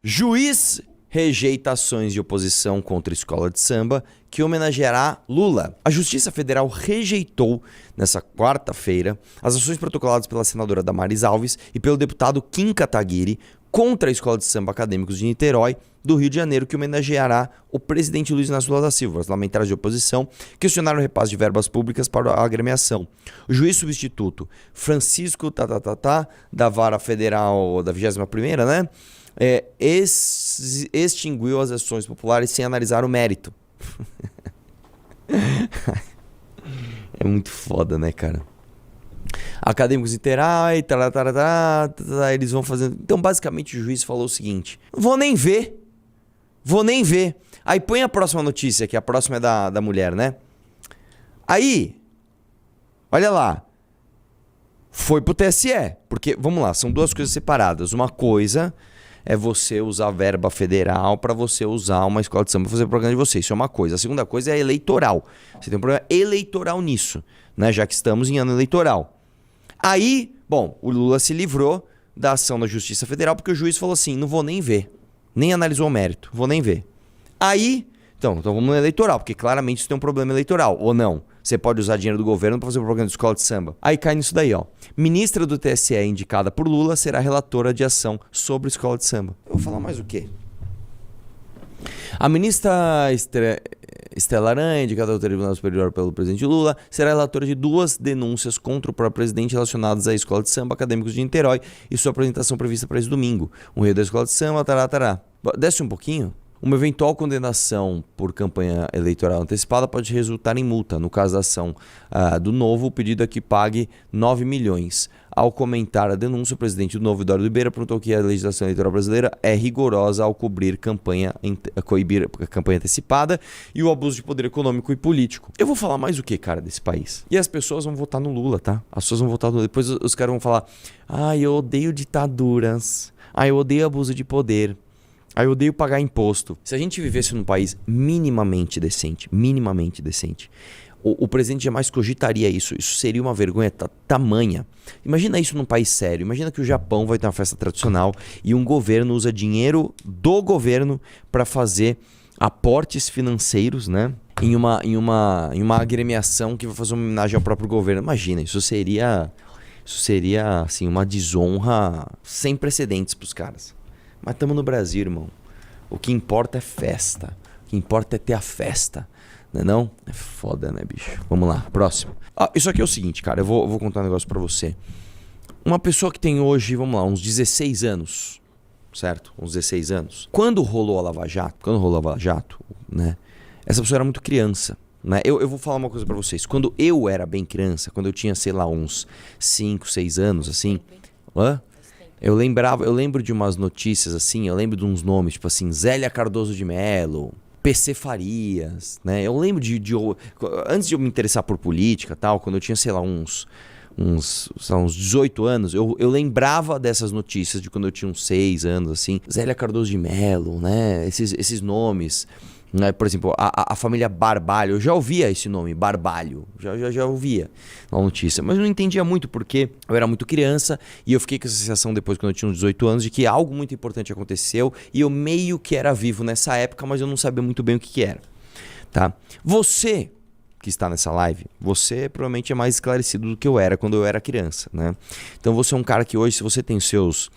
Juiz rejeita ações de oposição contra a escola de samba que homenageará Lula. A Justiça Federal rejeitou, nessa quarta-feira, as ações protocoladas pela senadora Damares Alves e pelo deputado Kim Kataguiri contra a escola de samba Acadêmicos de Niterói, do Rio de Janeiro, que homenageará o presidente Luiz Inácio Lula da Silva. Os parlamentares de oposição questionaram o repasse de verbas públicas para a agremiação. O juiz substituto Francisco da Vara Federal da 21ª, né? Extinguiu as ações populares sem analisar o mérito. É muito foda, né, cara? Acadêmicos Niterói, eles vão fazendo... Então, basicamente, o juiz falou o seguinte: vou nem ver. Aí põe a próxima notícia, que a próxima é da mulher, né? Aí, olha lá. Foi pro TSE. Porque, vamos lá, são duas coisas separadas. Uma coisa é você usar verba federal para você usar uma escola de samba para fazer o programa de você. Isso é uma coisa. A segunda coisa é eleitoral. Você tem um problema eleitoral nisso, né? Já que estamos em ano eleitoral. Aí, bom, o Lula se livrou da ação da Justiça Federal porque o juiz falou assim: não vou nem ver. Nem analisou o mérito, vou nem ver. Aí, então vamos no eleitoral, porque claramente isso tem um problema eleitoral, ou não? Você pode usar dinheiro do governo para fazer o programa de escola de samba. Aí cai nisso daí, ó. Ministra do TSE indicada por Lula será relatora de ação sobre escola de samba. Eu vou falar mais o quê? A ministra Estela Aranha, indicada ao Tribunal Superior pelo presidente Lula, será relatora de 2 denúncias contra o próprio presidente relacionadas à escola de samba Acadêmicos de Niterói e sua apresentação prevista para esse domingo. Um rei da escola de samba, tará. Desce um pouquinho. Uma eventual condenação por campanha eleitoral antecipada pode resultar em multa. No caso da ação do Novo, o pedido é que pague 9 milhões. Ao comentar a denúncia, o presidente do Novo, Eduardo Ribeira, apontou que a legislação eleitoral brasileira é rigorosa ao coibir campanha antecipada e o abuso de poder econômico e político. Eu vou falar mais o que, cara, desse país? E as pessoas vão votar no Lula, tá? As pessoas vão votar no Lula. Depois os caras vão falar: eu odeio ditaduras. Eu odeio abuso de poder. Eu odeio pagar imposto. Se a gente vivesse num país minimamente decente, o presidente jamais cogitaria isso. Isso seria uma vergonha tamanha. Imagina isso num país sério. Imagina que o Japão vai ter uma festa tradicional e um governo usa dinheiro do governo para fazer aportes financeiros, né? Em uma agremiação que vai fazer uma homenagem ao próprio governo. Imagina, isso seria assim, uma desonra sem precedentes pros caras. Mas estamos no Brasil, irmão. O que importa é festa. O que importa é ter a festa. Não é não? É foda, né, bicho? Vamos lá, próximo. Isso aqui é o seguinte, cara. Eu vou contar um negócio pra você. Uma pessoa que tem hoje, vamos lá, uns 16 anos. Certo? Uns 16 anos. Quando rolou a Lava Jato, né? Essa pessoa era muito criança. Né? Eu vou falar uma coisa pra vocês. Quando eu era bem criança, quando eu tinha, sei lá, uns 5, 6 anos, assim... Eu lembro de umas notícias assim, eu lembro de uns nomes, tipo assim, Zélia Cardoso de Mello, PC Farias, né? Eu lembro antes de eu me interessar por política e tal, quando eu tinha, sei lá, uns 18 anos, eu lembrava dessas notícias de quando eu tinha uns 6 anos, assim. Zélia Cardoso de Mello, né? Esses nomes... Por exemplo, a família Barbalho, eu já ouvia esse nome, Barbalho, já ouvia na notícia, mas eu não entendia muito porque eu era muito criança e eu fiquei com essa sensação depois, quando eu tinha uns 18 anos, de que algo muito importante aconteceu e eu meio que era vivo nessa época, mas eu não sabia muito bem o que era, tá? Você que está nessa live, você provavelmente é mais esclarecido do que eu era quando eu era criança, né? Então você é um cara que hoje, se você tem seus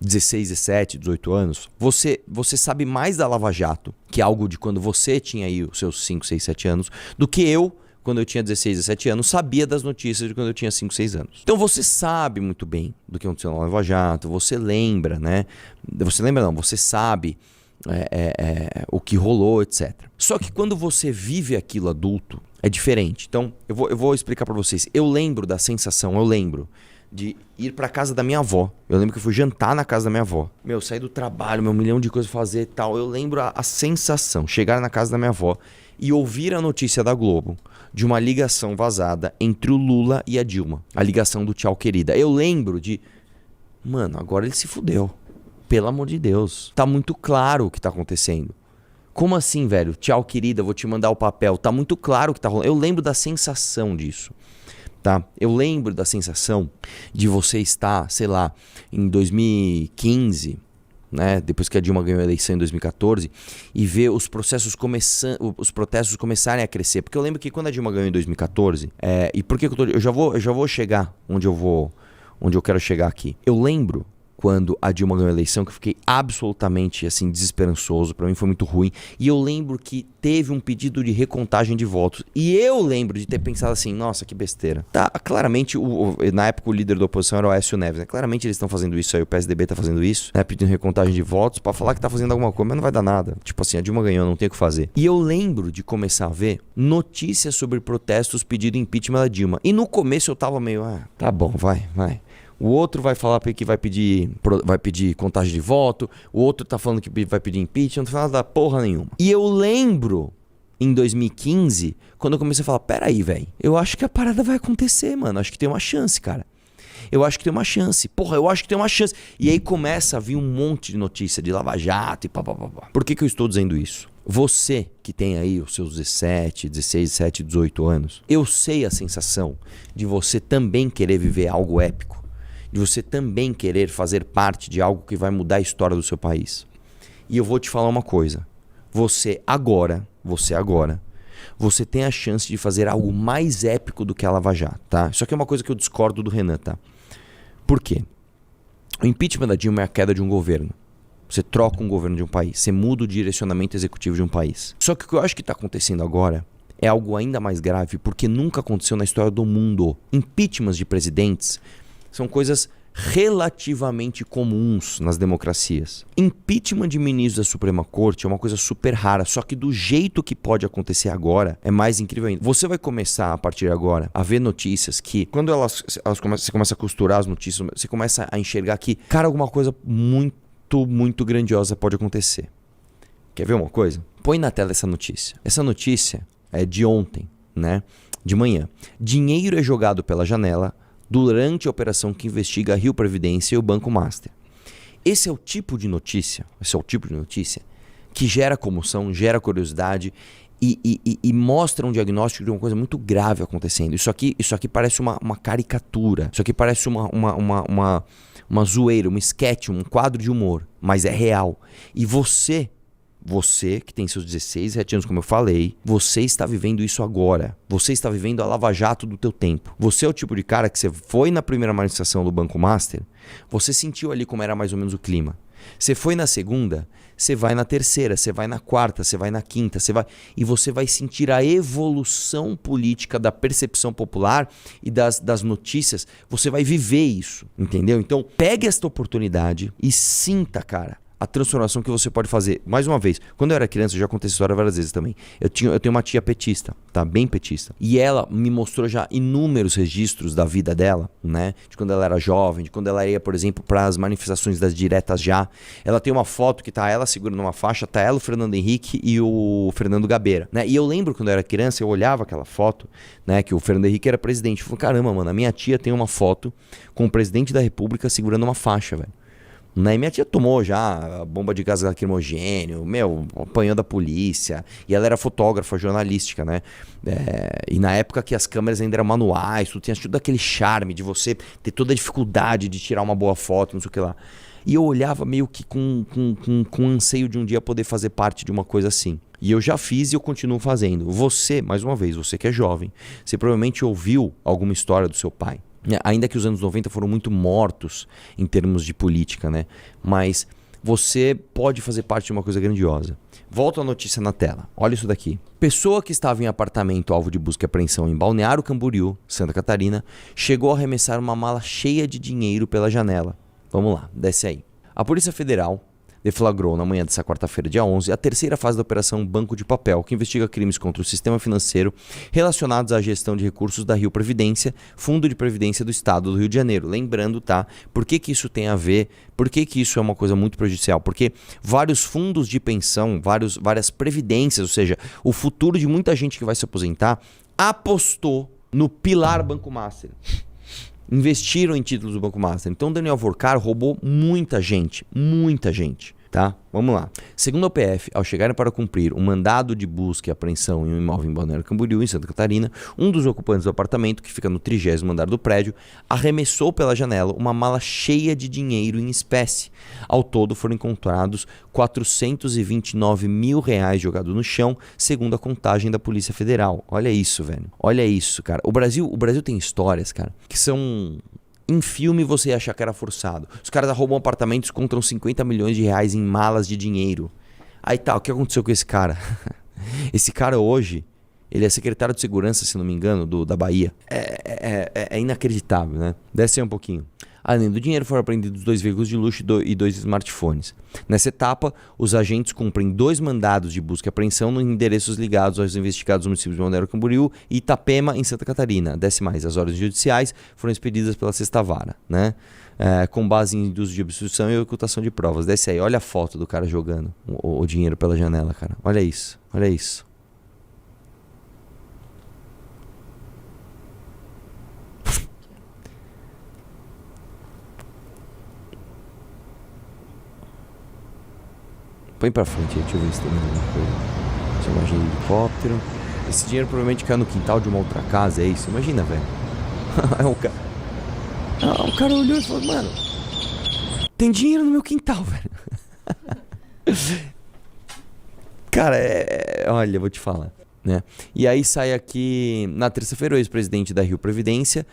16, 17, 18 anos, você sabe mais da Lava Jato, que é algo de quando você tinha aí os seus 5, 6, 7 anos, do que eu, quando eu tinha 16, 17 anos, sabia das notícias de quando eu tinha 5, 6 anos. Então você sabe muito bem do que aconteceu na Lava Jato, você lembra, né? Você sabe o que rolou, etc. Só que quando você vive aquilo adulto, é diferente. Então, eu vou explicar pra vocês. Eu lembro da sensação, de ir pra casa da minha avó. Eu lembro que eu fui jantar na casa da minha avó. Sair do trabalho, 1 milhão de coisas pra fazer e tal. Eu lembro a sensação, chegar na casa da minha avó e ouvir a notícia da Globo de uma ligação vazada entre o Lula e a Dilma. A ligação do tchau, querida. Eu lembro de... Mano, agora ele se fudeu. Pelo amor de Deus. Tá muito claro o que tá acontecendo. Como assim, velho? Tchau, querida, vou te mandar o papel. Tá muito claro o que tá rolando. Eu lembro da sensação disso. Tá? Eu lembro da sensação de você estar, sei lá, em 2015, né, depois que a Dilma ganhou a eleição em 2014, e ver os protestos começarem a crescer. Porque eu lembro que quando a Dilma ganhou em 2014, e por que eu já vou chegar onde eu quero chegar aqui. Eu lembro quando a Dilma ganhou a eleição, que eu fiquei absolutamente assim desesperançoso, pra mim foi muito ruim, e eu lembro que teve um pedido de recontagem de votos, e eu lembro de ter pensado assim, nossa, que besteira. Tá, claramente, na época o líder da oposição era o Aécio Neves, né? Claramente eles estão fazendo isso aí, o PSDB tá fazendo isso, né? Pedindo recontagem de votos pra falar que tá fazendo alguma coisa, mas não vai dar nada. Tipo assim, a Dilma ganhou, não tem o que fazer. E eu lembro de começar a ver notícias sobre protestos pedindo impeachment da Dilma, e no começo eu tava meio, tá bom, vai. O outro vai falar que vai pedir contagem de voto. O outro tá falando que vai pedir impeachment. Não tá falando da porra nenhuma. E eu lembro, em 2015, quando eu comecei a falar, peraí, velho, eu acho que a parada vai acontecer, mano. Acho que tem uma chance, cara. Eu acho que tem uma chance. Porra, eu acho que tem uma chance. E aí começa a vir um monte de notícia de Lava Jato e papapá. Por que eu estou dizendo isso? Você que tem aí os seus 16, 18 anos, eu sei a sensação de você também querer viver algo épico. De você também querer fazer parte de algo que vai mudar a história do seu país. E eu vou te falar uma coisa. Você tem a chance de fazer algo mais épico do que a Lava Jato, tá? Isso aqui é uma coisa que eu discordo do Renan, tá? Por quê? O impeachment da Dilma é a queda de um governo. Você troca um governo de um país. Você muda o direcionamento executivo de um país. Só que o que eu acho que está acontecendo agora é algo ainda mais grave, porque nunca aconteceu na história do mundo. Impeachments de presidentes são coisas relativamente comuns nas democracias. Impeachment de ministros da Suprema Corte é uma coisa super rara, só que do jeito que pode acontecer agora, é mais incrível ainda. Você vai começar, a partir de agora, a ver notícias que, quando você começa a costurar as notícias, você começa a enxergar que, cara, alguma coisa muito grandiosa pode acontecer. Quer ver uma coisa? Põe na tela essa notícia. Essa notícia é de ontem, né? De manhã. Dinheiro é jogado pela janela durante a operação que investiga a Rio Previdência e o Banco Master. Esse é o tipo de notícia que gera comoção, gera curiosidade e mostra um diagnóstico de uma coisa muito grave acontecendo. Isso aqui parece uma caricatura, isso aqui parece uma zoeira, um esquete, um quadro de humor, mas é real. E você que tem seus 16, 17 anos, como eu falei, você está vivendo isso agora. Você está vivendo a Lava Jato do teu tempo. Você é o tipo de cara que você foi na primeira manifestação do Banco Master, você sentiu ali como era mais ou menos o clima. Você foi na segunda, você vai na terceira, você vai na quarta, você vai na quinta, e você vai sentir a evolução política da percepção popular e das notícias. Você vai viver isso, entendeu? Então, pegue esta oportunidade e sinta, cara, a transformação que você pode fazer. Mais uma vez, quando eu era criança, eu já contei essa história várias vezes também. Eu tenho uma tia petista, tá? Bem petista. E ela me mostrou já inúmeros registros da vida dela, né? De quando ela era jovem, de quando ela ia, por exemplo, para as manifestações das diretas já. Ela tem uma foto que tá ela segurando uma faixa, tá ela, o Fernando Henrique e o Fernando Gabeira, né? E eu lembro quando eu era criança, eu olhava aquela foto, né? Que o Fernando Henrique era presidente. Eu falei, caramba, mano, a minha tia tem uma foto com o presidente da República segurando uma faixa, velho. Né? Minha tia tomou já a bomba de gás lacrimogênio, apanhou da polícia, e ela era fotógrafa jornalística, né? E na época que as câmeras ainda eram manuais, tu tinha tudo aquele charme de você ter toda a dificuldade de tirar uma boa foto, não sei o que lá. E eu olhava meio que com anseio de um dia poder fazer parte de uma coisa assim. E eu já fiz e eu continuo fazendo. Você, mais uma vez, você que é jovem, você provavelmente ouviu alguma história do seu pai. Ainda que os anos 90 foram muito mortos em termos de política, né? Mas você pode fazer parte de uma coisa grandiosa. Volta a notícia na tela. Olha isso daqui. Pessoa que estava em apartamento alvo de busca e apreensão em Balneário Camboriú, Santa Catarina, chegou a arremessar uma mala cheia de dinheiro pela janela. Vamos lá, desce aí. A Polícia Federal deflagrou na manhã dessa quarta-feira, dia 11, a terceira fase da Operação Banco de Papel, que investiga crimes contra o sistema financeiro relacionados à gestão de recursos da Rio Previdência, Fundo de Previdência do Estado do Rio de Janeiro. Lembrando, tá? Por que isso tem a ver? Por que isso é uma coisa muito prejudicial? Porque vários fundos de pensão, várias previdências, ou seja, o futuro de muita gente que vai se aposentar, apostou no pilar Banco Master. Investiram em títulos do Banco Master. Então Daniel Vorcar roubou muita gente. tá? Vamos lá. Segundo a PF, ao chegarem para cumprir um mandado de busca e apreensão em um imóvel em Balneário Camboriú, em Santa Catarina, um dos ocupantes do apartamento, que fica no 30º andar do prédio, arremessou pela janela uma mala cheia de dinheiro em espécie. Ao todo foram encontrados R$429 mil jogados no chão, segundo a contagem da Polícia Federal. Olha isso, velho. Olha isso, cara. O Brasil tem histórias, cara, que são... Em filme você ia achar que era forçado. Os caras roubam apartamentos e encontram 50 milhões de reais em malas de dinheiro. Aí tá, o que aconteceu com esse cara? Esse cara hoje, ele é secretário de segurança, se não me engano, da Bahia. É inacreditável, né? Desce aí um pouquinho. Além do dinheiro, foram apreendidos 2 veículos de luxo e 2 smartphones. Nessa etapa, os agentes cumprem 2 mandados de busca e apreensão nos endereços ligados aos investigados municípios de Balneário Camboriú e Itapema, em Santa Catarina. Desce mais. As ordens judiciais foram expedidas pela Sexta Vara, né? Com base em uso de obstrução e ocultação de provas. Desce aí. Olha a foto do cara jogando o dinheiro pela janela, cara. Olha isso. Olha isso. Põe pra frente aí, deixa eu ver se tem mais alguma coisa. Essa imagem de helicóptero. Esse dinheiro provavelmente caiu no quintal de uma outra casa, é isso? Imagina, velho. O cara olhou e falou, mano, tem dinheiro no meu quintal, velho. Cara, olha, eu vou te falar, né? E aí sai aqui, na terça-feira, o ex-presidente da Rio Previdência,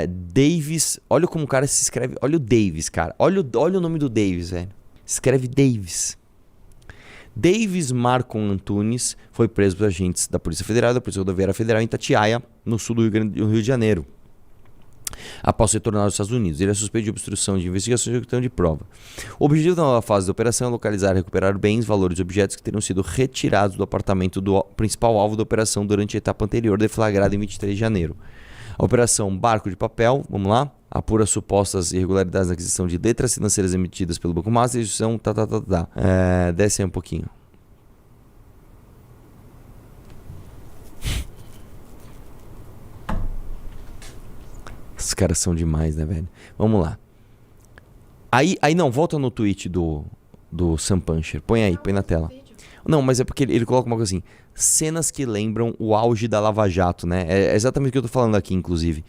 Davis. Olha como o cara se escreve. Olha o Davis, cara. Olha o nome do Davis, velho. Escreve Davis. Davis Marcon Antunes foi preso por agentes da Polícia Federal e da Polícia Rodoviária Federal em Itatiaia, no sul do Rio de Janeiro, após ser tornado aos Estados Unidos. Ele é suspeito de obstrução de investigação e execução de prova. O objetivo da nova fase da operação é localizar e recuperar bens, valores e objetos que teriam sido retirados do apartamento do principal alvo da operação durante a etapa anterior, deflagrada em 23 de janeiro. A operação Barco de Papel, vamos lá, apura supostas irregularidades na aquisição de letras financeiras emitidas pelo Banco Master e instituição, desce aí um pouquinho. Esses caras são demais, né, velho? Vamos lá. Aí não, volta no tweet do Sam Puncher. Põe aí, põe na tela. Não, mas é porque ele coloca uma coisa assim: cenas que lembram o auge da Lava Jato, né? É exatamente o que eu tô falando aqui, inclusive.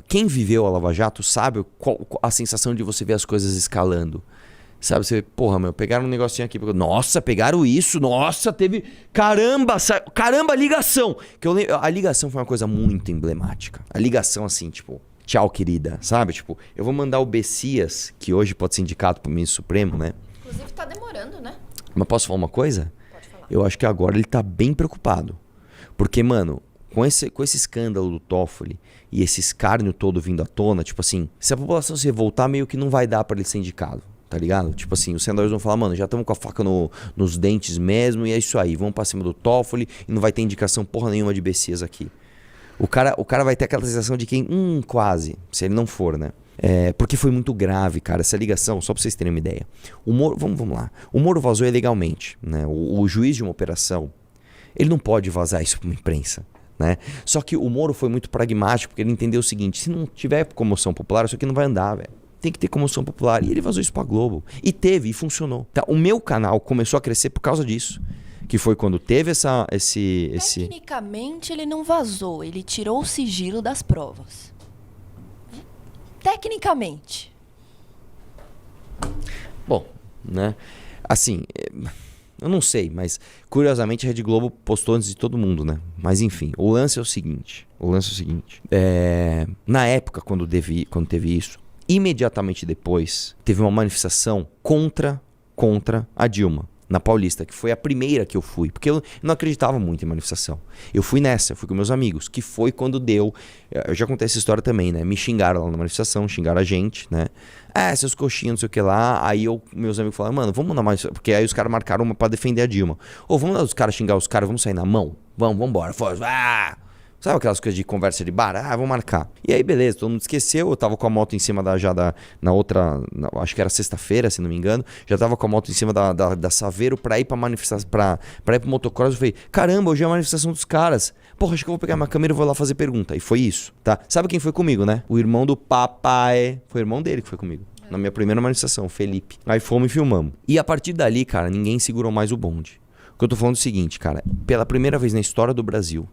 Quem viveu a Lava Jato sabe a sensação de você ver as coisas escalando. Sabe, você, porra, meu, pegaram um negocinho aqui. Nossa, pegaram isso. Nossa, teve... Caramba, ligação. A ligação foi uma coisa muito emblemática. A ligação, assim, tipo... Tchau, querida, sabe? Tipo, eu vou mandar o Bessias, que hoje pode ser indicado pro ministro Supremo, né? Inclusive tá demorando, né? Mas posso falar uma coisa? Pode falar. Eu acho que agora ele tá bem preocupado. Porque, mano, com esse escândalo do Toffoli e esse escárnio todo vindo à tona, tipo assim, se a população se revoltar, meio que não vai dar pra ele ser indicado, tá ligado? Tipo assim, os senadores vão falar, mano, já estamos com a faca nos dentes mesmo, e é isso aí, vamos pra cima do Toffoli e não vai ter indicação porra nenhuma de Bessias aqui. O cara vai ter aquela sensação de quem, quase, se ele não for, né? Porque foi muito grave, cara, essa ligação, só pra vocês terem uma ideia. O Moro, vamos lá. O Moro vazou ilegalmente, né? O juiz de uma operação, ele não pode vazar isso pra uma imprensa, né? Só que o Moro foi muito pragmático, porque ele entendeu o seguinte: se não tiver comoção popular, isso aqui não vai andar, velho. Tem que ter comoção popular. E ele vazou isso pra Globo. E teve, e funcionou. Tá? O meu canal começou a crescer por causa disso. Que foi quando teve esse... Tecnicamente ele não vazou, ele tirou o sigilo das provas. Tecnicamente. Bom, né? Assim, eu não sei, mas curiosamente a Rede Globo postou antes de todo mundo, né? Mas enfim, o lance é o seguinte. Na época, quando teve isso, imediatamente depois, teve uma manifestação contra a Dilma. Na Paulista, que foi a primeira que eu fui, porque eu não acreditava muito em manifestação. Eu fui com meus amigos, que foi quando deu... Eu já contei essa história também, né? Me xingaram lá na manifestação, xingaram a gente, né? Seus coxinhas, não sei o que lá. Aí meus amigos falaram, mano, vamos mandar mais... Porque aí os caras marcaram uma pra defender a Dilma. Vamos dar os caras xingar os caras, vamos sair na mão? Vamos embora. Sabe aquelas coisas de conversa de bar? Vamos marcar. E aí, beleza, todo mundo esqueceu. Eu tava com a moto em cima na outra... acho que era sexta-feira, se não me engano. Já tava com a moto em cima da Saveiro pra ir pra manifestação, pra ir pro motocross. Eu falei, caramba, hoje é a manifestação dos caras. Porra, acho que eu vou pegar minha câmera e vou lá fazer pergunta. E foi isso, tá? Sabe quem foi comigo, né? O irmão do papai. Foi o irmão dele que foi comigo. na minha primeira manifestação, Felipe. Aí fomos e filmamos. E a partir dali, cara, ninguém segurou mais o bonde. O que eu tô falando é o seguinte, cara, pela primeira vez na história do Brasil,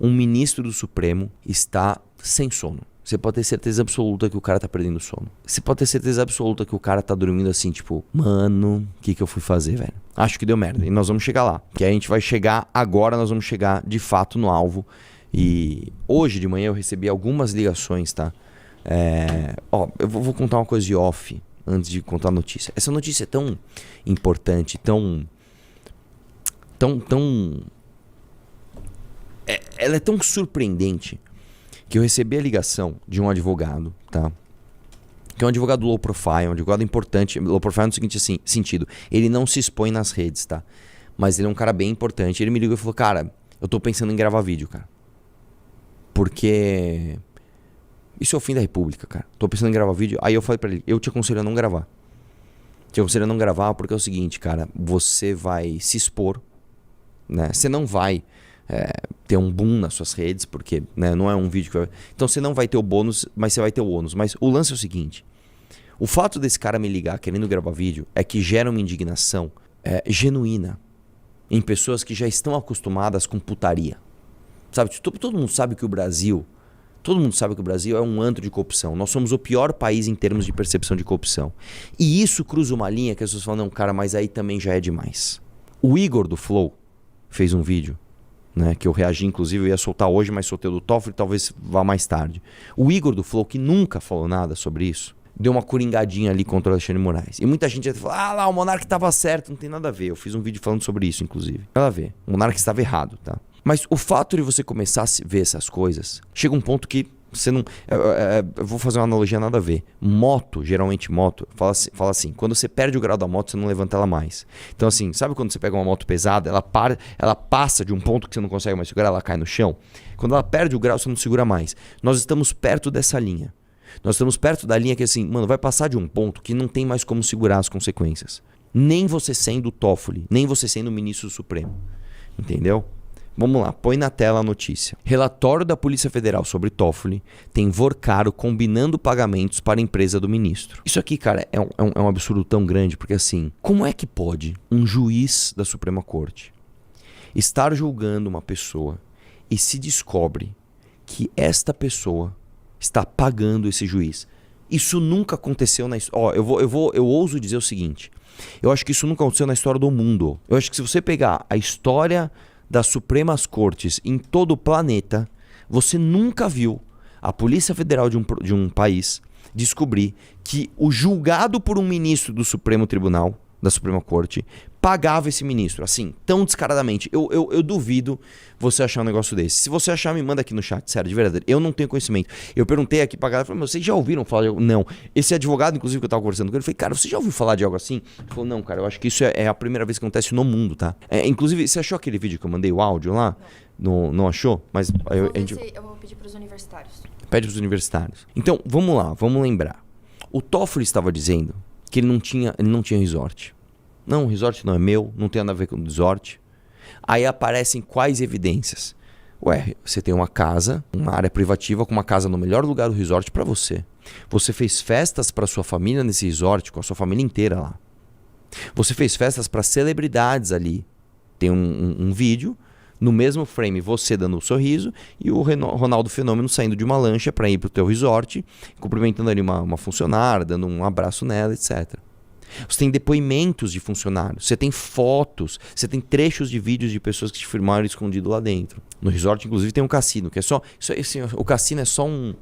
um ministro do Supremo está sem sono. Você pode ter certeza absoluta que o cara tá perdendo sono. Você pode ter certeza absoluta que o cara tá dormindo assim, tipo, mano, o que eu fui fazer, velho? Acho que deu merda. E nós vamos chegar lá. Que a gente vai chegar agora, nós vamos chegar de fato no alvo. E hoje de manhã eu recebi algumas ligações, tá? Eu vou contar uma coisa de off antes de contar a notícia. Essa notícia é tão importante, ela é tão surpreendente que eu recebi a ligação de um advogado, tá? Que é um advogado low profile, um advogado importante. Low profile no seguinte sentido, ele não se expõe nas redes, tá? Mas ele é um cara bem importante. Ele me ligou e falou, cara, eu tô pensando em gravar vídeo, cara. Porque isso é o fim da república, cara. Tô pensando em gravar vídeo. Aí eu falei pra ele, eu te aconselho a não gravar. Te aconselho a não gravar porque é o seguinte, cara, você vai se expor, né? Você não vai ter um boom nas suas redes, porque, né, não é um vídeo que vai... Então você não vai ter o bônus, mas você vai ter o ônus. Mas o lance é o seguinte, o fato desse cara me ligar querendo gravar vídeo é que gera uma indignação genuína em pessoas que já estão acostumadas com putaria. Sabe, todo mundo sabe que o Brasil é um antro de corrupção. Nós somos o pior país em termos de percepção de corrupção. E isso cruza uma linha que as pessoas falam, não, cara, mas aí também já é demais. O Igor do Flow fez um vídeo, né, que eu reagi, inclusive, eu ia soltar hoje, mas soltei o do Toffoli, talvez vá mais tarde. O Igor do Flow, que nunca falou nada sobre isso, deu uma coringadinha ali contra o Alexandre de Moraes. E muita gente falou, lá, o Monark estava certo, não tem nada a ver. Eu fiz um vídeo falando sobre isso, inclusive. Nada a ver. O Monark estava errado, tá? Mas o fato de você começar a ver essas coisas, chega um ponto que você não... Eu vou fazer uma analogia nada a ver. Geralmente moto, fala assim, quando você perde o grau da moto, você não levanta ela mais. Então assim, sabe quando você pega uma moto pesada, ela passa de um ponto que você não consegue mais segurar, ela cai no chão? Quando ela perde o grau, você não segura mais. Nós estamos perto dessa linha. Nós estamos perto da linha que assim, mano, vai passar de um ponto que não tem mais como segurar as consequências. Nem você sendo o Toffoli, nem você sendo o ministro do Supremo. Entendeu? Vamos lá, põe na tela a notícia. Relatório da Polícia Federal sobre Toffoli tem Vorcaro combinando pagamentos para a empresa do ministro. Isso aqui, cara, é um absurdo tão grande, porque assim, como é que pode um juiz da Suprema Corte estar julgando uma pessoa e se descobre que esta pessoa está pagando esse juiz? Isso nunca aconteceu na história. Eu ouso dizer o seguinte, eu acho que isso nunca aconteceu na história do mundo. Eu acho que se você pegar a história das Supremas Cortes em todo o planeta, você nunca viu a Polícia Federal de um país descobrir que o julgado por um ministro do Supremo Tribunal, da Suprema Corte, pagava esse ministro, assim, tão descaradamente. Eu duvido você achar um negócio desse. Se você achar, me manda aqui no chat, sério, de verdade. Eu não tenho conhecimento. Eu perguntei aqui pra galera, falei, vocês já ouviram falar de algo? Não. Esse advogado, inclusive, que eu tava conversando com ele, eu falei, cara, você já ouviu falar de algo assim? Ele falou, não, cara, eu acho que isso é a primeira vez que acontece no mundo, tá? Inclusive, você achou aquele vídeo que eu mandei, o áudio lá? Não achou? Mas eu vou pedir pros universitários. Pede pros universitários. Então, vamos lá, vamos lembrar. O Toffoli estava dizendo que ele não tinha resort. Não, o resort não é meu, não tem nada a ver com o resort. Aí aparecem quais evidências? Ué, você tem uma casa, uma área privativa com uma casa no melhor lugar do resort para você. Você fez festas para sua família nesse resort, com a sua família inteira lá. Você fez festas para celebridades ali. Tem um vídeo, no mesmo frame você dando um sorriso e o Ronaldo Fenômeno saindo de uma lancha para ir pro teu resort, cumprimentando ali uma funcionária, dando um abraço nela, etc. Você tem depoimentos de funcionários, você tem fotos, você tem trechos de vídeos de pessoas que te filmaram escondido lá dentro. No resort, inclusive, tem um cassino, que é só... o cassino é só um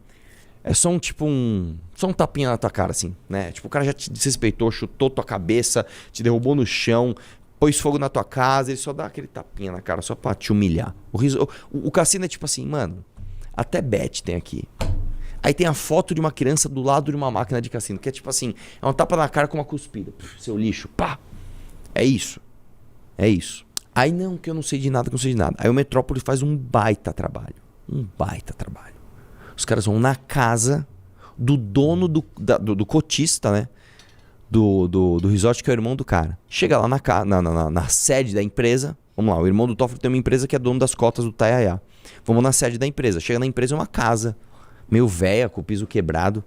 tapinha na tua cara, assim, né? Tipo, o cara já te desrespeitou, chutou tua cabeça, te derrubou no chão, pôs fogo na tua casa, ele só dá aquele tapinha na cara só pra te humilhar. O cassino é tipo assim, mano, até bet tem aqui. Aí tem a foto de uma criança do lado de uma máquina de cassino, que é tipo assim, é um tapa na cara com uma cuspida. Seu lixo, pá. É isso. É isso. Aí não, que eu não sei de nada, que eu não sei de nada. Aí o Metrópole faz um baita trabalho. Um baita trabalho. Os caras vão na casa do dono do cotista, né? Do resort, que é o irmão do cara. Chega lá na sede da empresa. Vamos lá, o irmão do Toffoli tem uma empresa que é dono das cotas do Taiaiá. Vamos na sede da empresa. Chega na empresa, é uma casa meio velha, com o piso quebrado,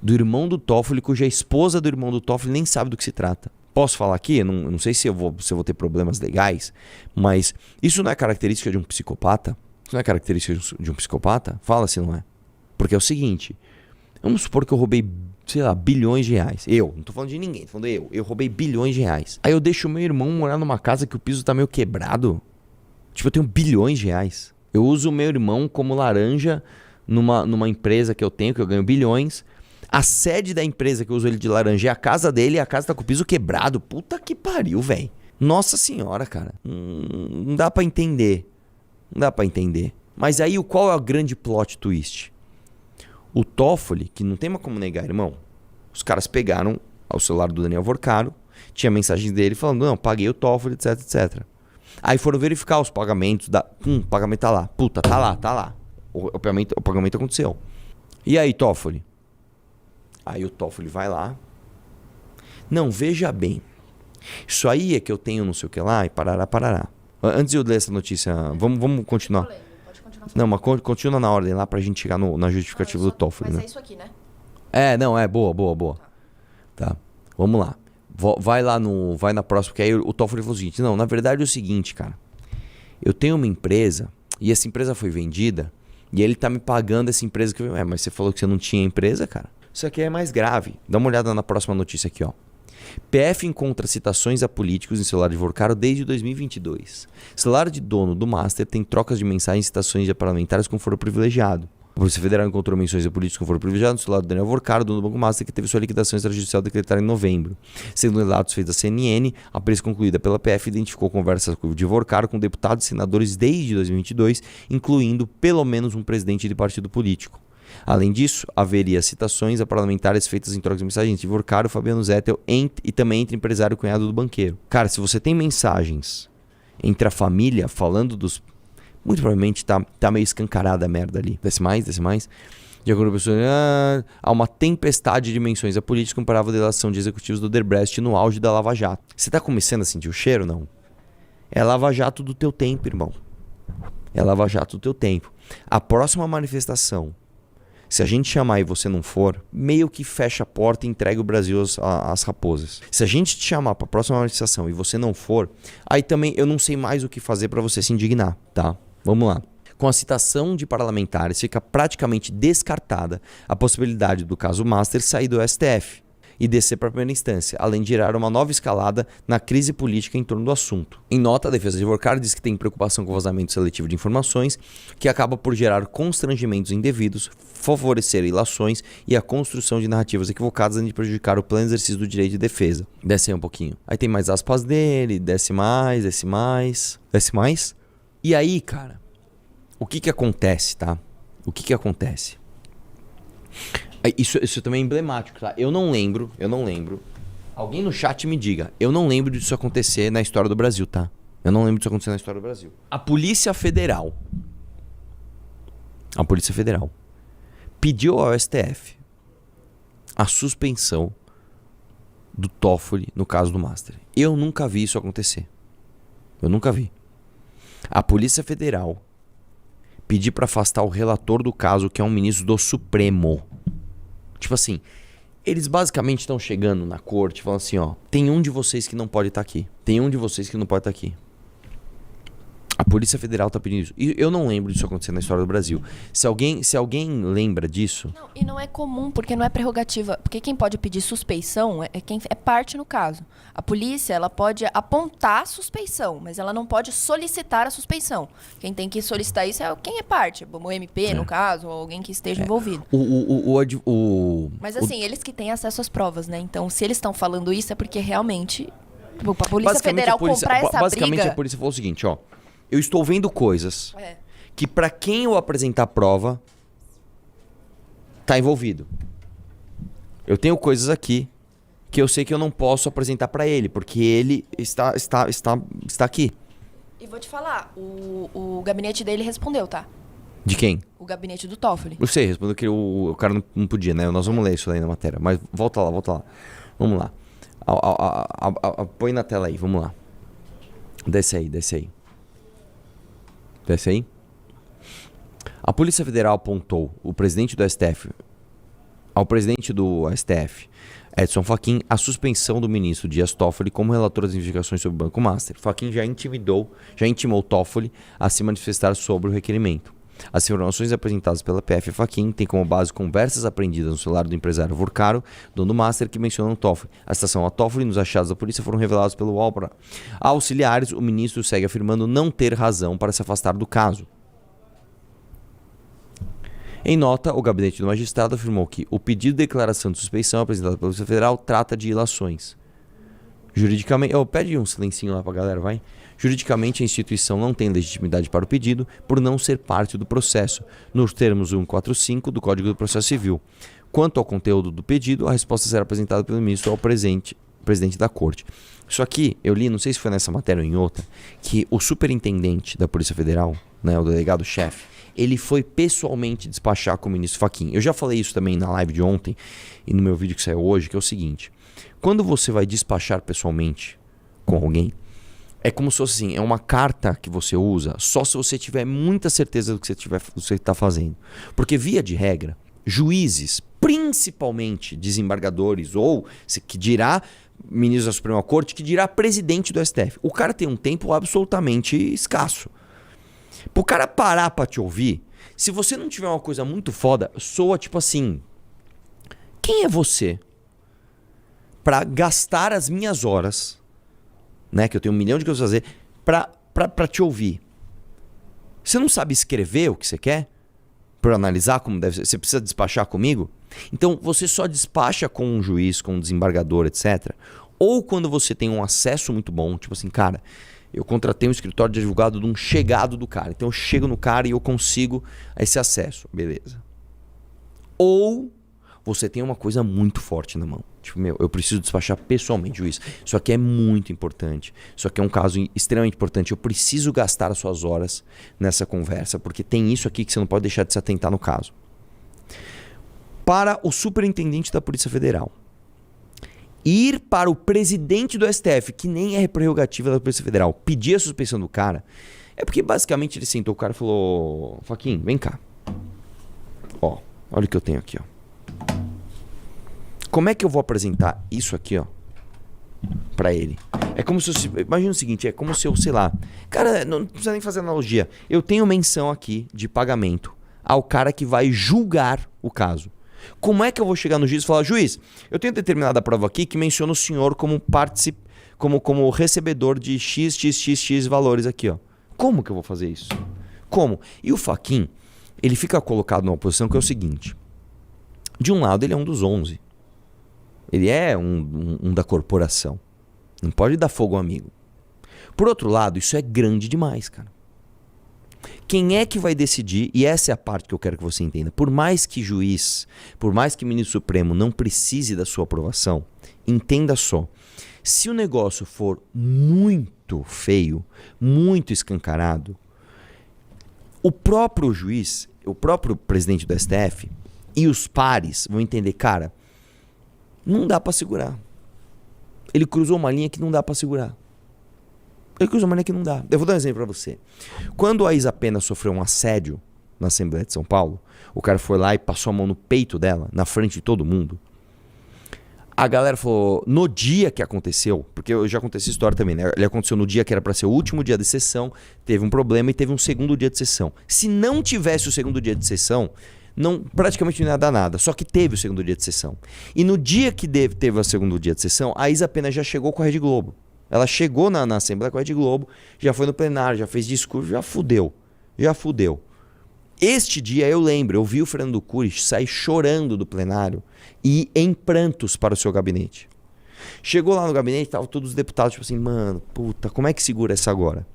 do irmão do Toffoli, cuja esposa do irmão do Toffoli nem sabe do que se trata. Posso falar aqui? Eu não sei se eu vou ter problemas legais, mas isso não é característica de um psicopata? Isso não é característica de um psicopata? Fala se não é. Porque é o seguinte, vamos supor que eu roubei, sei lá, bilhões de reais. Eu, não tô falando de ninguém, tô falando eu roubei bilhões de reais. Aí eu deixo o meu irmão morar numa casa que o piso tá meio quebrado. Tipo, eu tenho bilhões de reais. Eu uso o meu irmão como laranja numa empresa que eu tenho, que eu ganho bilhões. A sede da empresa que eu uso ele de laranja é a casa dele e a casa tá com o piso quebrado. Puta que pariu, velho. Nossa senhora, cara. Não dá pra entender. Não dá pra entender. Mas aí qual é o grande plot twist? O Toffoli, que não tem mais como negar, irmão. Os caras pegaram o celular do Daniel Vorcaro, tinha mensagens dele falando, não, paguei o Toffoli, etc, etc. Aí foram verificar os pagamentos, o pagamento tá lá. Puta, tá lá. O pagamento aconteceu. E aí, Toffoli? Aí o Toffoli vai lá. Não, veja bem. Isso aí é que eu tenho não sei o que lá e parará. Antes de eu ler essa notícia, vamos continuar. Pode continuar. Não, mas continua na ordem lá pra gente chegar na justificativa do Toffoli, Mas né? é isso aqui, né? Boa. Tá, vamos lá. Vai na próxima, porque aí o Toffoli falou o seguinte, não, na verdade é o seguinte, cara. Eu tenho uma empresa e essa empresa foi vendida e ele tá me pagando essa empresa que... mas você falou que você não tinha empresa, cara? Isso aqui é mais grave. Dá uma olhada na próxima notícia aqui, ó. PF encontra citações a políticos em celular de Vorcaro desde 2022. Celular de dono do Master tem trocas de mensagens e citações de parlamentares com foro privilegiado. A Polícia Federal encontrou menções a políticos com foro privilegiado no celular do Daniel Vorcaro, dono do Banco Master, que teve sua liquidação extrajudicial decretada em novembro. Segundo relatos feitos da CNN, a perícia concluída pela PF identificou conversas de Vorcaro com deputados e senadores desde 2022, incluindo pelo menos um presidente de partido político. Além disso, haveria citações a parlamentares feitas em trocas de mensagens de Vorcaro, Fabiano Zettel e também entre empresário e cunhado do banqueiro. Cara, se você tem mensagens entre a família falando dos... Muito provavelmente tá meio escancarada a merda ali. Desce mais. De acordo com a pessoa, há uma tempestade de menções a políticos comparável à delação de executivos do Odebrecht no auge da Lava Jato. Você tá começando a sentir o cheiro, não? É Lava Jato do teu tempo, irmão. É Lava Jato do teu tempo. A próxima manifestação, se a gente chamar e você não for, meio que fecha a porta e entrega o Brasil às raposas. Se a gente te chamar para a próxima manifestação e você não for, aí também eu não sei mais o que fazer para você se indignar, tá? Vamos lá. Com a citação de parlamentares, fica praticamente descartada a possibilidade do caso Master sair do STF e descer para a primeira instância, além de gerar uma nova escalada na crise política em torno do assunto. Em nota, a defesa de Vorcaro diz que tem preocupação com o vazamento seletivo de informações, que acaba por gerar constrangimentos indevidos, favorecer ilações e a construção de narrativas equivocadas além de prejudicar o pleno exercício do direito de defesa. Desce aí um pouquinho. Aí tem mais aspas dele, desce mais. E aí, cara, o que acontece, tá? O que acontece? Isso também é emblemático, tá? Eu não lembro. Alguém no chat me diga. Eu não lembro disso acontecer na história do Brasil, tá? Eu não lembro disso acontecer na história do Brasil. A Polícia Federal pediu ao STF a suspensão do Toffoli no caso do Master. Eu nunca vi isso acontecer. A Polícia Federal pediu para afastar o relator do caso, que é um ministro do Supremo. Tipo assim, eles basicamente estão chegando na corte falando assim, ó, tem um de vocês que não pode estar aqui. A Polícia Federal tá pedindo isso. E eu não lembro disso acontecer na história do Brasil. Se alguém lembra disso... Não, e não é comum, porque não é prerrogativa. Porque quem pode pedir suspeição é quem é parte no caso. A polícia, ela pode apontar a suspeição, mas ela não pode solicitar a suspeição. Quem tem que solicitar isso é quem é parte. O MP, no caso, ou alguém que esteja envolvido. Mas assim, eles que têm acesso às provas, né? Então, se eles estão falando isso, é porque realmente... Tipo, a Polícia Federal comprar essa basicamente, briga... a polícia falou o seguinte, ó. Eu estou vendo coisas que pra quem eu apresentar a prova tá envolvido. Eu tenho coisas aqui que eu sei que eu não posso apresentar pra ele, porque ele está aqui. E vou te falar, o gabinete dele respondeu, tá? De quem? O gabinete do Toffoli. Eu sei, respondeu que o cara não podia, né? Nós vamos ler isso aí na matéria. Mas volta lá. Vamos lá. Põe na tela aí, vamos lá. Desce aí. A Polícia Federal apontou o presidente do STF, ao presidente do STF, Edson Fachin, a suspensão do ministro Dias Toffoli como relator das investigações sobre o Banco Master. Fachin já intimou Toffoli a se manifestar sobre o requerimento. As informações apresentadas pela PF Fachin têm como base conversas apreendidas no celular do empresário Vorcaro, dono do Master, que mencionam Toffoli. A citação a Toffoli nos achados da polícia foram revelados pelo UOL. A auxiliares, o ministro segue afirmando não ter razão para se afastar do caso. Em nota, o gabinete do magistrado afirmou que o pedido de declaração de suspeição apresentado pela Polícia Federal trata de ilações. Juridicamente... pede um silencinho lá pra galera, vai. Juridicamente, a instituição não tem legitimidade para o pedido por não ser parte do processo, nos termos 145 do Código do Processo Civil. Quanto ao conteúdo do pedido, a resposta será apresentada pelo ministro ao presidente da Corte. Isso aqui, eu li, não sei se foi nessa matéria ou em outra, que o superintendente da Polícia Federal, né, o delegado-chefe, ele foi pessoalmente despachar com o ministro Fachin. Eu já falei isso também na live de ontem e no meu vídeo que saiu hoje, que é o seguinte: quando você vai despachar pessoalmente com alguém, é como se fosse assim, é uma carta que você usa só se você tiver muita certeza do que você está fazendo. Porque, via de regra, juízes, principalmente desembargadores, ou que dirá ministro da Suprema Corte, que dirá presidente do STF, o cara tem um tempo absolutamente escasso. Pro cara parar pra te ouvir, se você não tiver uma coisa muito foda, soa tipo assim: quem é você pra gastar as minhas horas, né, que eu tenho 1 milhão de coisas a fazer, pra te ouvir? Você não sabe escrever o que você quer? Pra eu analisar como deve ser? Você precisa despachar comigo? Então você só despacha com um juiz, com um desembargador, etc. Ou quando você tem um acesso muito bom, tipo assim, cara, eu contratei um escritório de advogado de um chegado do cara. Então eu chego no cara e eu consigo esse acesso. Beleza. Ou você tem uma coisa muito forte na mão. Tipo, eu preciso despachar pessoalmente, juiz. Isso aqui é muito importante. Isso aqui é um caso extremamente importante. Eu preciso gastar as suas horas nessa conversa, porque tem isso aqui que você não pode deixar de se atentar no caso. Para o superintendente da Polícia Federal ir para o presidente do STF, que nem é prerrogativa da Polícia Federal, pedir a suspensão do cara, é porque basicamente ele sentou o cara e falou: Fachin, vem cá. Ó, olha o que eu tenho aqui, ó. Como é que eu vou apresentar isso aqui, ó, pra ele? É como se eu... Imagina o seguinte, é como se eu, sei lá... Cara, não precisa nem fazer analogia. Eu tenho menção aqui de pagamento ao cara que vai julgar o caso. Como é que eu vou chegar no juiz e falar: juiz, eu tenho determinada prova aqui que menciona o senhor como como recebedor de XXXX valores aqui, ó. Como que eu vou fazer isso? Como? E o Fachin, ele fica colocado numa posição que é o seguinte: de um lado ele é um dos 11. Ele é um da corporação. Não pode dar fogo ao amigo. Por outro lado, isso é grande demais, cara. Quem é que vai decidir? E essa é a parte que eu quero que você entenda. Por mais que juiz, por mais que ministro supremo não precise da sua aprovação, entenda só. Se o negócio for muito feio, muito escancarado, o próprio juiz, o próprio presidente do STF e os pares vão entender: cara, não dá pra segurar. Ele cruzou uma linha que não dá pra segurar. Ele cruzou uma linha que não dá. Eu vou dar um exemplo pra você. Quando a Isa Pena sofreu um assédio na Assembleia de São Paulo, o cara foi lá e passou a mão no peito dela, na frente de todo mundo. A galera falou, no dia que aconteceu, porque eu já contei essa história também, né? Ele aconteceu no dia que era pra ser o último dia de sessão, teve um problema e teve um segundo dia de sessão. Se não tivesse o segundo dia de sessão, praticamente não ia dar nada, só que teve o segundo dia de sessão. E no dia que teve o segundo dia de sessão, a Isa Pena já chegou com a Rede Globo. Ela chegou na Assembleia com a Rede Globo, já foi no plenário, já fez discurso, já fudeu. Este dia eu lembro, eu vi o Fernando Cury sair chorando do plenário e em prantos para o seu gabinete. Chegou lá no gabinete, estavam todos os deputados tipo assim: mano, puta, como é que segura essa agora?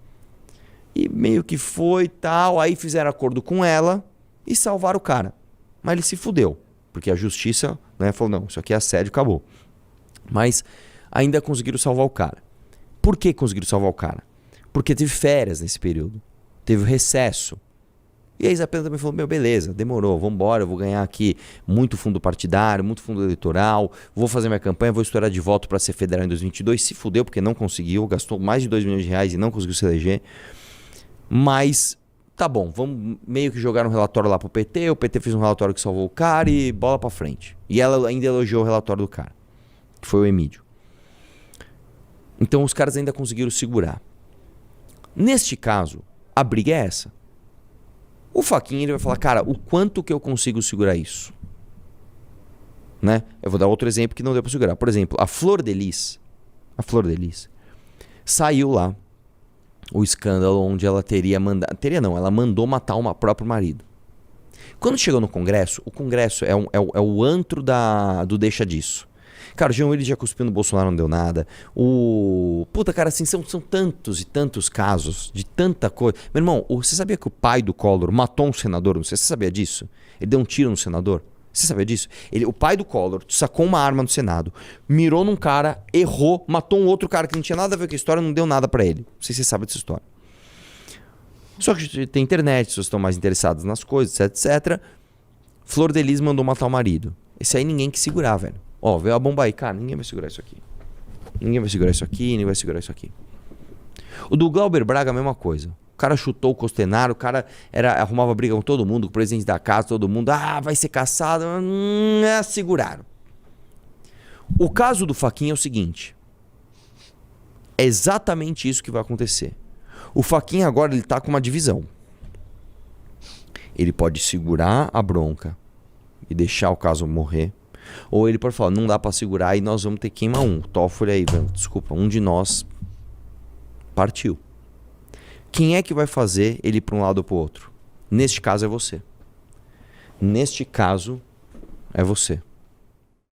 E meio que foi tal, aí fizeram acordo com ela e salvaram o cara. Mas ele se fudeu, porque a justiça, né, falou: não, isso aqui é assédio, acabou. Mas ainda conseguiram salvar o cara. Por que conseguiram salvar o cara? Porque teve férias nesse período, teve recesso. E a Isa Pena também falou: meu, beleza, demorou, vambora, eu vou ganhar aqui muito fundo partidário, muito fundo eleitoral, vou fazer minha campanha, vou estourar de voto para ser federal em 2022. Se fudeu porque não conseguiu, gastou mais de 2 milhões de reais e não conseguiu se eleger. Mas tá bom, vamos meio que jogar um relatório lá pro PT, o PT fez um relatório que salvou o cara e bola pra frente. E ela ainda elogiou o relatório do cara, que foi o Emídio. Então os caras ainda conseguiram segurar. Neste caso, a briga é essa. O Fachin ele vai falar, cara, o quanto que eu consigo segurar isso? Né? Eu vou dar outro exemplo que não deu pra segurar. Por exemplo, a Flor de Lis, saiu lá o escândalo onde ela teria mandado... ela mandou matar o próprio marido. Quando chegou no Congresso, o Congresso é o antro do deixa disso. Cara, o Jean Willis já cuspiu no Bolsonaro, não deu nada. Puta, cara, assim, são tantos e tantos casos de tanta coisa. Meu irmão, você sabia que o pai do Collor matou um senador? Você sabia disso? Ele deu um tiro no senador? Você sabia disso? O pai do Collor sacou uma arma no Senado, mirou num cara, errou, matou um outro cara que não tinha nada a ver com a história, não deu nada pra ele. Não sei se você sabe dessa história. Só que tem internet, as pessoas estão mais interessadas nas coisas, etc. Flor de Lis mandou matar o marido. Esse aí ninguém que segurar, velho. Ó, veio a bomba aí. Cara, ninguém vai segurar isso aqui. Ninguém vai segurar isso aqui, ninguém vai segurar isso aqui. O do Glauber Braga, a mesma coisa. O cara chutou o Costenaro, o cara arrumava briga com todo mundo, com o presidente da casa, todo mundo. Ah, vai ser caçado. Seguraram. O caso do Fachin é o seguinte. É exatamente isso que vai acontecer. O Fachin agora ele tá com uma divisão. Ele pode segurar a bronca e deixar o caso morrer. Ou ele pode falar, não dá pra segurar e nós vamos ter que queimar um. Toffoli aí, desculpa, um de nós partiu. Quem é que vai fazer ele ir pra um lado ou pro outro? Neste caso é você. Neste caso é você.